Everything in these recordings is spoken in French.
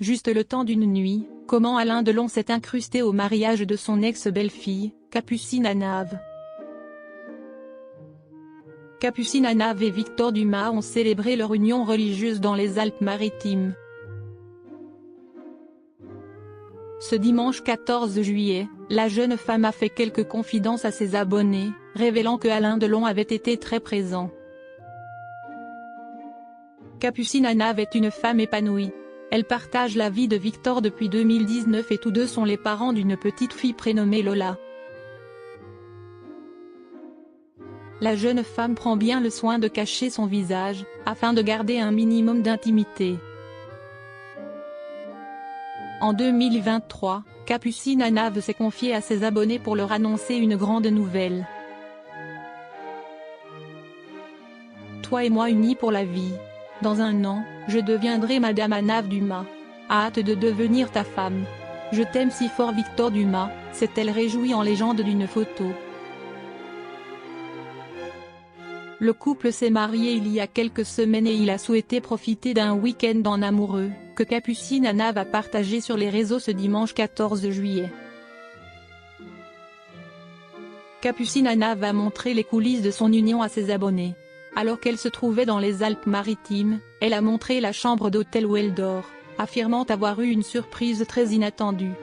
juste le temps d'une nuit, comment Alain Delon s'est incrusté au mariage de son ex-belle-fille, Capucine Anave. Capucine Anave et Victor Dumas ont célébré leur union religieuse dans les Alpes-Maritimes. Ce dimanche 14 juillet, la jeune femme a fait quelques confidences à ses abonnés, révélant que Alain Delon avait été très présent. Capucine Anave est une femme épanouie. Elle partage la vie de Victor depuis 2019 et tous deux sont les parents d'une petite fille prénommée Lola. La jeune femme prend bien le soin de cacher son visage, afin de garder un minimum d'intimité. En 2023, Capucine Anave s'est confiée à ses abonnés pour leur annoncer une grande nouvelle. Toi et moi unis pour la vie. Dans un an, je deviendrai Madame Anave Dumas. Hâte de devenir ta femme. Je t'aime si fort Victor Dumas, s'est-elle réjouie en légende d'une photo. Le couple s'est marié il y a quelques semaines et il a souhaité profiter d'un week-end en amoureux, que Capucine Anave a partagé sur les réseaux ce dimanche 14 juillet. Capucine Anave a montré les coulisses de son union à ses abonnés. Alors qu'elle se trouvait dans les Alpes-Maritimes, elle a montré la chambre d'hôtel où elle dort, affirmant avoir eu une surprise très inattendue.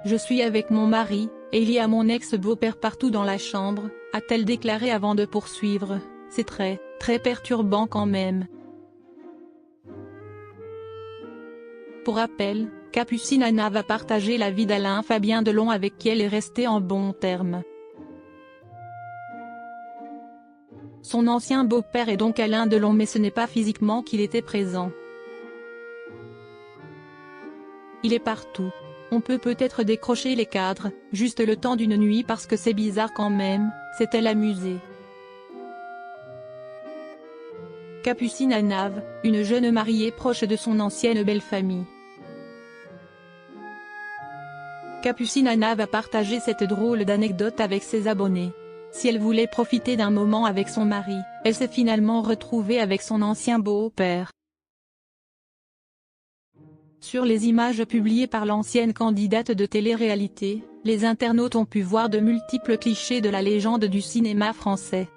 Je suis avec mon mari, et il y a mon ex-beau-père partout dans la chambre, a-t-elle déclaré avant de poursuivre, c'est très perturbant quand même. Pour rappel, Capucine Anave a partagé la vie d'Alain Fabien Delon avec qui elle est restée en bons termes. Son ancien beau-père est donc Alain Delon mais ce n'est pas physiquement qu'il était présent. Il est partout. On peut peut-être décrocher les cadres, juste le temps d'une nuit parce que c'est bizarre quand même, s'est-elle amusée. Capucine Anave, une jeune mariée proche de son ancienne belle-famille. Capucine Anave a partagé cette drôle d'anecdote avec ses abonnés. Si elle voulait profiter d'un moment avec son mari, elle s'est finalement retrouvée avec son ancien beau-père. Sur les images publiées par l'ancienne candidate de télé-réalité, les internautes ont pu voir de multiples clichés de la légende du cinéma français.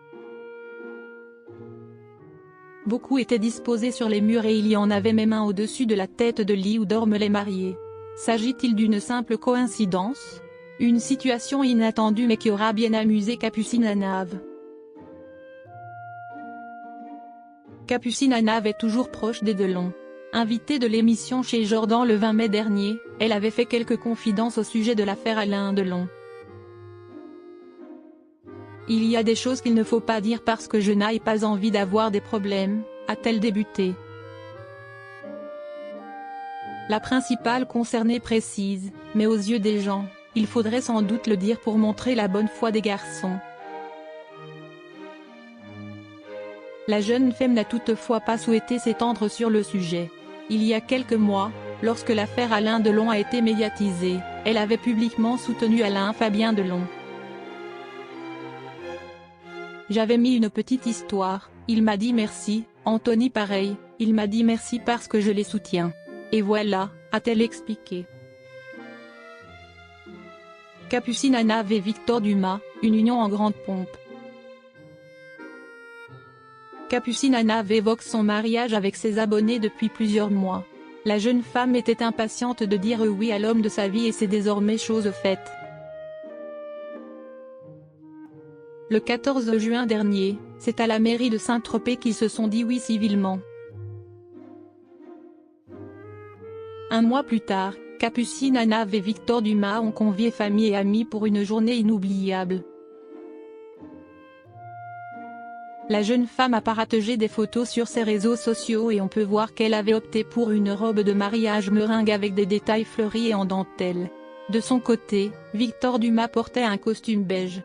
Beaucoup étaient disposés sur les murs et il y en avait même un au-dessus de la tête de lit où dorment les mariés. S'agit-il d'une simple coïncidence? Une situation inattendue mais qui aura bien amusé Capucine Anave. Capucine Anave est toujours proche des Delon. Invitée de l'émission chez Jordan le 20 mai dernier, elle avait fait quelques confidences au sujet de l'affaire Alain Delon. Il y a des choses qu'il ne faut pas dire parce que je n'ai pas envie d'avoir des problèmes, a-t-elle débuté. La principale concernée précise, mais aux yeux des gens, il faudrait sans doute le dire pour montrer la bonne foi des garçons. La jeune femme n'a toutefois pas souhaité s'étendre sur le sujet. Il y a quelques mois, lorsque l'affaire Alain Delon a été médiatisée, elle avait publiquement soutenu Alain Fabien Delon. J'avais mis une petite histoire, il m'a dit merci, Anthony pareil, il m'a dit merci parce que je les soutiens. Et voilà, a-t-elle expliqué. Capucine Anave et Victor Dumas, une union en grande pompe. Capucine Anave évoque son mariage avec ses abonnés depuis plusieurs mois. La jeune femme était impatiente de dire oui à l'homme de sa vie et c'est désormais chose faite. Le 14 juin dernier, c'est à la mairie de Saint-Tropez qu'ils se sont dit oui civilement. Un mois plus tard, Capucine Anave et Victor Dumas ont convié famille et amis pour une journée inoubliable. La jeune femme a partagé des photos sur ses réseaux sociaux et on peut voir qu'elle avait opté pour une robe de mariage meringue avec des détails fleuris et en dentelle. De son côté, Victor Dumas portait un costume beige.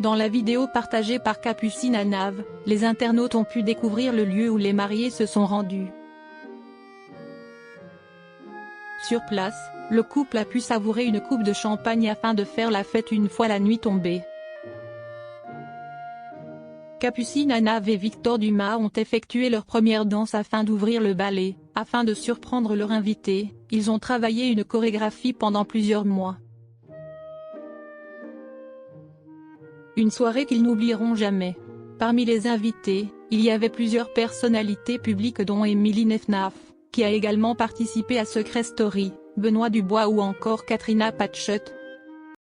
Dans la vidéo partagée par Capucine Anave, les internautes ont pu découvrir le lieu où les mariés se sont rendus. Sur place, le couple a pu savourer une coupe de champagne afin de faire la fête une fois la nuit tombée. Capucine Anave et Victor Dumas ont effectué leur première danse afin d'ouvrir le ballet. Afin de surprendre leur invité, ils ont travaillé une chorégraphie pendant plusieurs mois. Une soirée qu'ils n'oublieront jamais. Parmi les invités, il y avait plusieurs personnalités publiques dont Émilie Nefnaf, qui a également participé à Secret Story, Benoît Dubois ou encore Katrina Patchett.